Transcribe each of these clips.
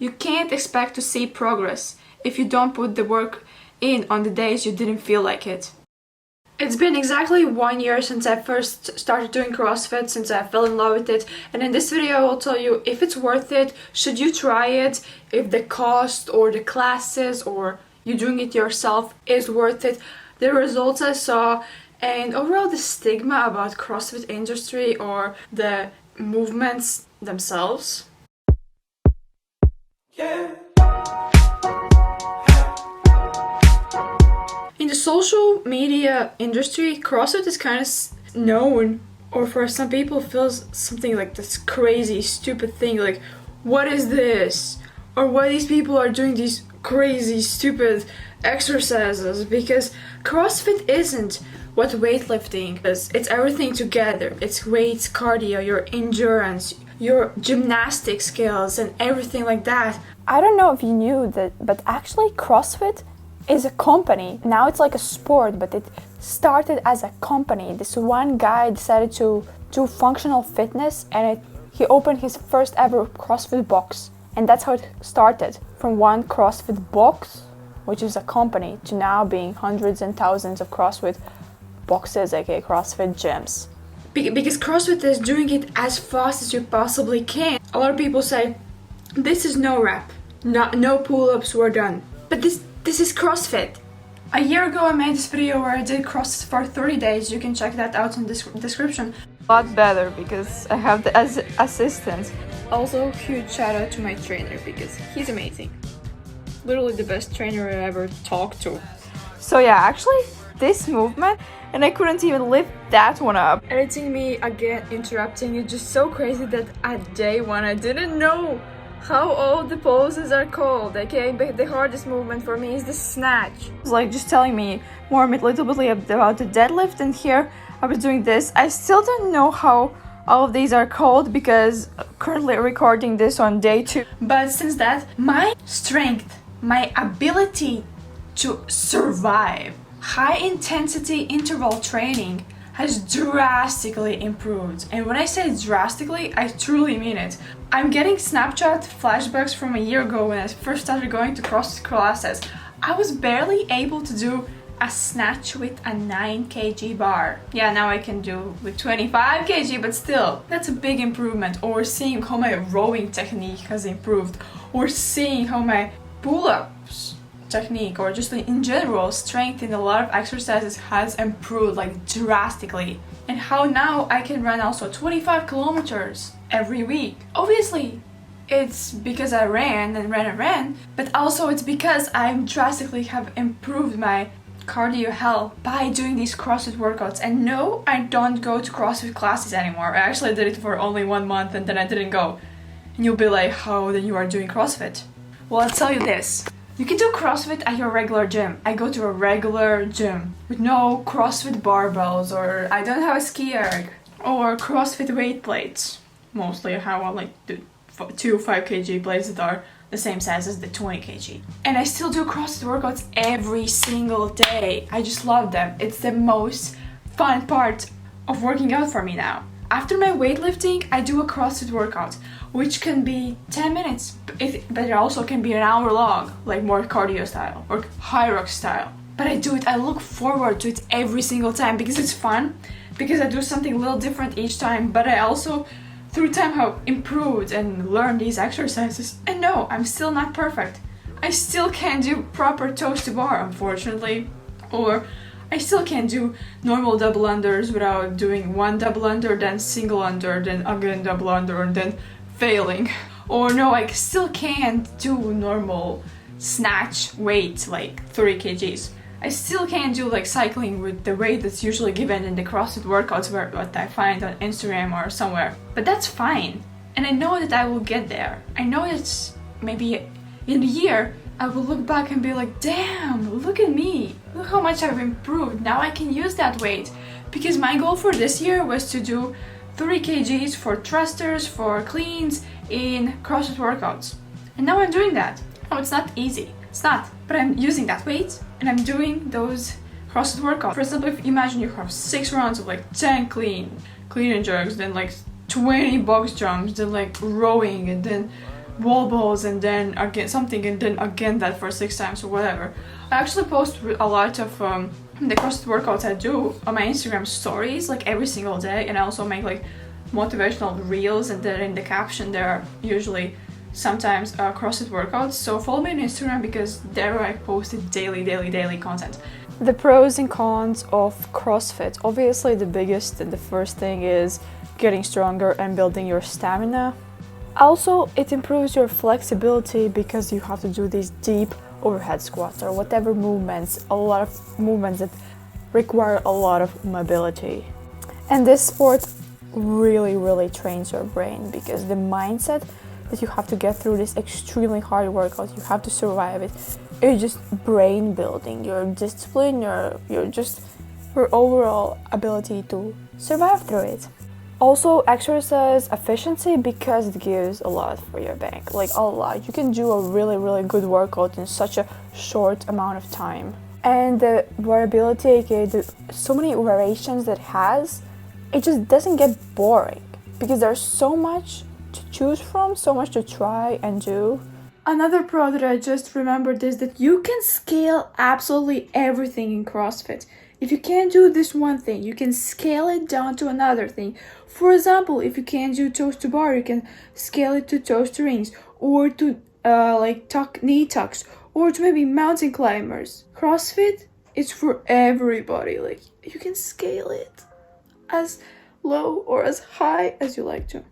You can't expect to see progress if you don't put the work in on the days you didn't feel like it. It's been exactly 1 year since I first started doing CrossFit, since I fell in love with it, and in this video I will tell you if it's worth it, should you try it, if the cost or the classes or you doing it yourself is worth it, the results I saw, and overall the stigma about CrossFit industry or the movements themselves. Yeah. In the social media industry, CrossFit is kind of known, or for some people feels something like this crazy, stupid thing, like, what is this? Or why these people are doing these crazy, stupid exercises, because CrossFit isn't what weightlifting is. It's everything together. It's weights, cardio, your endurance, your gymnastic skills, and everything like that. I don't know if you knew that, but actually CrossFit is a company. Now it's like a sport, but it started as a company. This one guy decided to do functional fitness, and he opened his first ever CrossFit box. And that's how it started. From one CrossFit box, which is a company, to now being hundreds and thousands of CrossFit boxes, aka CrossFit gyms. Because CrossFit is doing it as fast as you possibly can. A lot of people say, this is no rep, no pull-ups, we're done. But this is CrossFit. A year ago I made this video where I did CrossFit for 30 days. You can check that out in the description. A lot better because I have the assistant. Also, huge shout out to my trainer because he's amazing. Literally the best trainer I ever talked to. So yeah, actually this movement, and I couldn't even lift that one up. Editing me again, interrupting, it's just so crazy that at day one I didn't know how all the poses are called, okay? But the hardest movement for me is the snatch. It's like just telling me more a little bit about the deadlift, and here I was doing this. I still don't know how all of these are called because currently recording this on day 2. But since that, my strength, my ability to survive high intensity interval training has drastically improved. And when I say drastically, I truly mean it. I'm getting Snapchat flashbacks from a year ago when I first started going to CrossFit classes. I was barely able to do a snatch with a 9 kg bar. Yeah, now I can do with 25 kg, but still, that's a big improvement. Or seeing how my rowing technique has improved, or seeing how my pull-ups technique, or just in general, strength in a lot of exercises has improved like drastically. And how now I can run also 25 kilometers every week. Obviously, it's because I ran, but also it's because I drastically have improved my cardio health by doing these CrossFit workouts. And no, I don't go to CrossFit classes anymore. I actually did it for only 1 month and then I didn't go. And you'll be like, how then you are doing CrossFit? Well, I'll tell you this. You can do CrossFit at your regular gym. I go to a regular gym with no CrossFit barbells, or I don't have a ski erg, or CrossFit weight plates. Mostly I have like the 2 5 kg plates that are the same size as the 20 kg. And I still do CrossFit workouts every single day. I just love them. It's the most fun part of working out for me now. After my weightlifting, I do a CrossFit workout, which can be 10 minutes, but it also can be an hour long, like more cardio style or high rock style. But I do it, I look forward to it every single time because it's fun, because I do something a little different each time, but I also through time have improved and learned these exercises. And no, I'm still not perfect. I still can't do proper toes to bar, unfortunately. Or I still can't do normal double unders without doing one double under, then single under, then again double under, and then failing. Or no, I still can't do normal snatch weight, like 3 kgs. I still can't do like cycling with the weight that's usually given in the CrossFit workouts where what I find on Instagram or somewhere. But that's fine. And I know that I will get there. I know that maybe in a year I will look back and be like, damn, look at me. Look how much I've improved. Now I can use that weight. Because my goal for this year was to do 3 kgs for thrusters, for cleans in CrossFit workouts. And now I'm doing that. No, it's not easy. It's not. But I'm using that weight and I'm doing those CrossFit workouts. For example, if you imagine you have 6 rounds of like 10 clean and jerks, then like 20 box jumps, then like rowing, and then wall balls and then again something and then again that for 6 times or whatever. I actually post a lot of the CrossFit workouts I do on my Instagram stories like every single day, and I also make like motivational reels, and then in the caption there are usually sometimes CrossFit workouts. So follow me on Instagram because there I posted daily content. The pros and cons of CrossFit. Obviously, the biggest and the first thing is getting stronger and building your stamina. Also, it improves your flexibility because you have to do these deep overhead squats or whatever movements, a lot of movements that require a lot of mobility. And this sport really trains your brain because the mindset that you have to get through this extremely hard workout, you have to survive it. It's just brain building, your discipline, your overall ability to survive through it. Also, exercise efficiency because it gives a lot for your bank, like a lot. You can do a really good workout in such a short amount of time. And the variability, aka so many variations that it has, it just doesn't get boring because there's so much to choose from, so much to try and do. Another pro that I just remembered is that you can scale absolutely everything in CrossFit. If you can't do this one thing, you can scale it down to another thing. For example, if you can't do toes to bar, you can scale it to toes to rings, or to knee tucks, or to maybe mountain climbers. CrossFit is for everybody. Like, you can scale it as low or as high as you like to.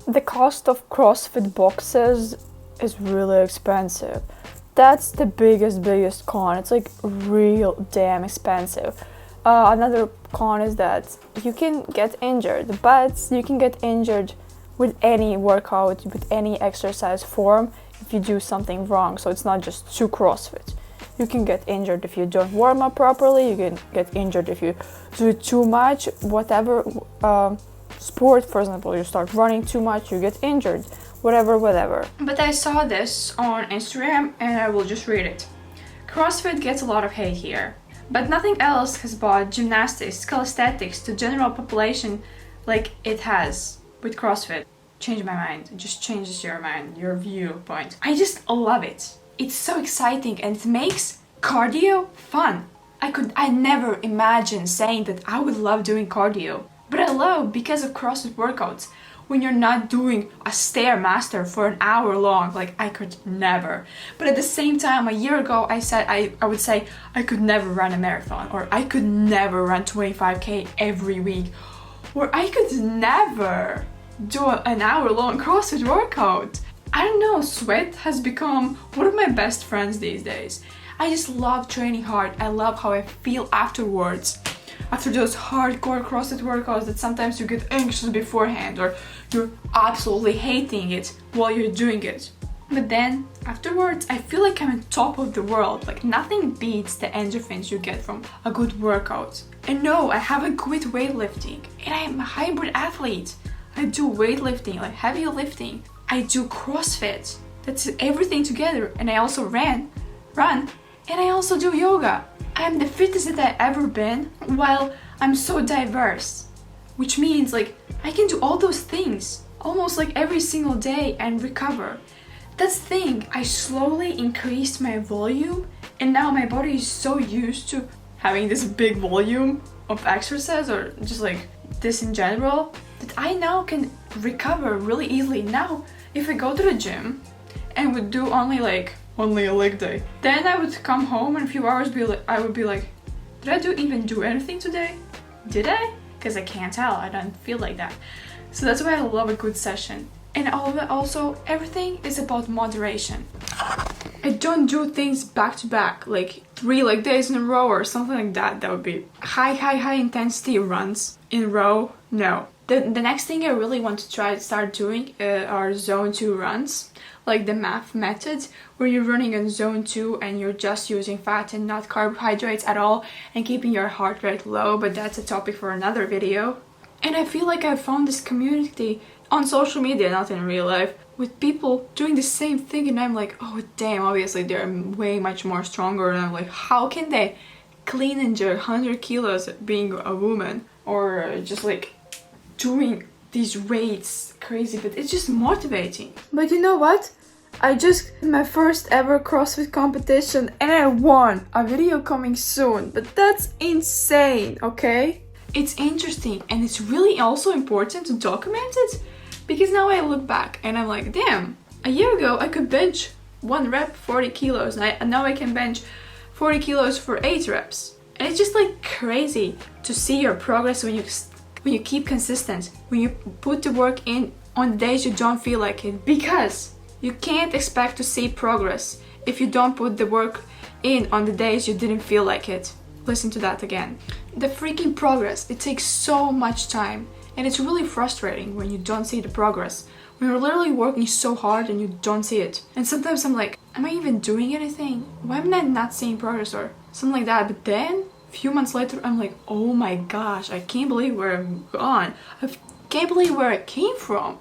The cost of CrossFit boxes is really expensive. That's the biggest con. It's like real damn expensive. Another con is that you can get injured, but you can get injured with any workout, with any exercise form if you do something wrong. So it's not just to CrossFit. You can get injured if you don't warm up properly, you can get injured if you do too much, whatever sport, for example, you start running too much, you get injured, whatever. But I saw this on Instagram and I will just read it. CrossFit gets a lot of hate here, but nothing else has brought gymnastics, calisthenics to general population like it has with CrossFit. Change my mind. It just changes your mind, your viewpoint. I just love it. It's so exciting and it makes cardio fun. I never imagined saying that I would love doing cardio, but I love because of CrossFit workouts. When you're not doing a Stairmaster for an hour long, like I could never. But at the same time, a year ago, I said I would say I could never run a marathon, or I could never run 25K every week, or I could never do an hour long CrossFit workout. I don't know, sweat has become one of my best friends these days. I just love training hard. I love how I feel afterwards. After those hardcore CrossFit workouts that sometimes you get anxious beforehand or you're absolutely hating it while you're doing it. But then afterwards, I feel like I'm on top of the world. Like nothing beats the endorphins you get from a good workout. And no, I haven't quit weightlifting, and I am a hybrid athlete. I do weightlifting, like heavy lifting. I do CrossFit. That's everything together. And I also run, and I also do yoga. I'm the fittest that I've ever been while I'm so diverse. Which means like I can do all those things almost like every single day and recover. That's the thing, I slowly increased my volume, and now my body is so used to having this big volume of exercise, or just like this in general, that I now can recover really easily. Now if I go to the gym and would do only a leg day, then I would come home in a few hours, I would be like, did I even do anything today? Did I? Because I can't tell, I don't feel like that. So that's why I love a good session. And also, everything is about moderation. I don't do things back to back, like 3 leg days in a row or something like that. That would be high intensity runs in a row. No. The next thing I really want to try to start doing are zone 2 runs. Like the math method, where you're running in zone 2 and you're just using fat and not carbohydrates at all and keeping your heart rate low, but that's a topic for another video. And I feel like I found this community on social media, not in real life, with people doing the same thing, and I'm like, oh damn, obviously they're way much more stronger, and I'm like, how can they clean and jerk 100 kilos being a woman, or just like doing these weights crazy? But it's just motivating. But you know what? I just did my first ever CrossFit competition and I won. A video coming soon, but that's insane, okay? It's interesting and it's really also important to document it, because now I look back and I'm like, damn, a year ago I could bench 1 rep 40 kilos and now I can bench 40 kilos for 8 reps. And it's just like crazy to see your progress when you keep consistent, when you put the work in on the days you don't feel like it, because you can't expect to see progress if you don't put the work in on the days you didn't feel like it. Listen to that again. The freaking progress, it takes so much time, and it's really frustrating when you don't see the progress, when you're literally working so hard and you don't see it. And sometimes I'm like, am I even doing anything? Why am I not seeing progress or something like that? But then a few months later I'm like, oh my gosh, I can't believe where I've gone. I can't believe where I came from.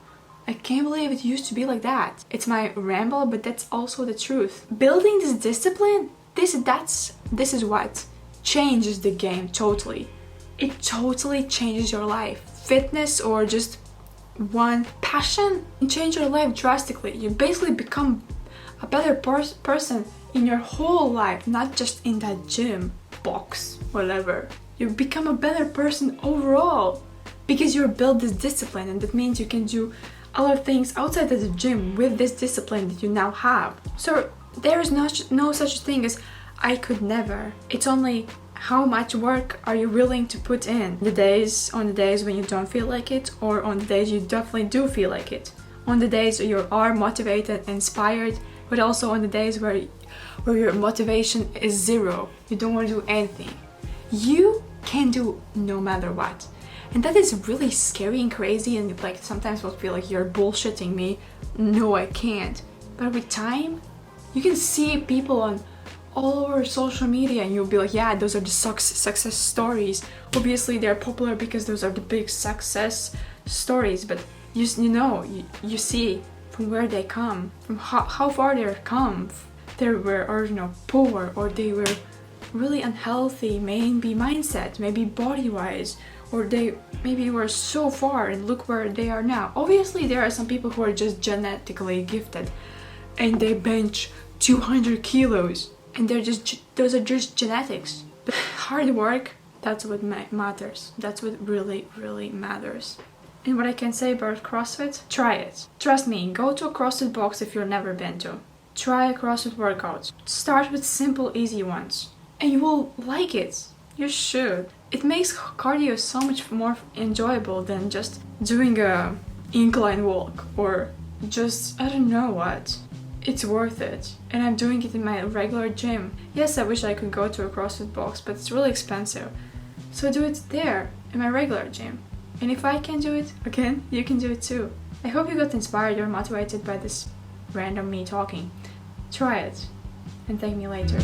I can't believe it used to be like that. It's my ramble, but that's also the truth. Building this discipline, this is what changes the game totally. It totally changes your life. Fitness or just one passion can change your life drastically. You basically become a better person in your whole life, not just in that gym, box, whatever. You become a better person overall because you build this discipline, and that means you can do other things outside of the gym with this discipline that you now have. So there is no such thing as I could never. It's only how much work are you willing to put in on the days when you don't feel like it, or on the days you definitely do feel like it, on the days where you are motivated, inspired, but also on the days where your motivation is zero. You don't want to do anything. You can do no matter what. And that is really scary and crazy, and like sometimes will feel like you're bullshitting me. No, I can't. But with time, you can see people on all over social media and you'll be like, yeah, those are the success stories. Obviously they're popular because those are the big success stories, but you see from where they come, from how far they've come. They were poor, or they were really unhealthy, maybe mindset, maybe body-wise, or they maybe were so far and look where they are now. Obviously there are some people who are just genetically gifted and they bench 200 kilos and those are just genetics. But hard work, that's what matters. That's what really, really matters. And what I can say about CrossFit, try it. Trust me, go to a CrossFit box if you've never been to. Try a CrossFit workout. Start with simple, easy ones. And you will like it. You should. It makes cardio so much more enjoyable than just doing a incline walk or just, I don't know what. It's worth it. And I'm doing it in my regular gym. Yes, I wish I could go to a CrossFit box, but it's really expensive. So I do it there, in my regular gym. And if I can do it, again, you can do it too. I hope you got inspired or motivated by this random me talking. Try it and thank me later.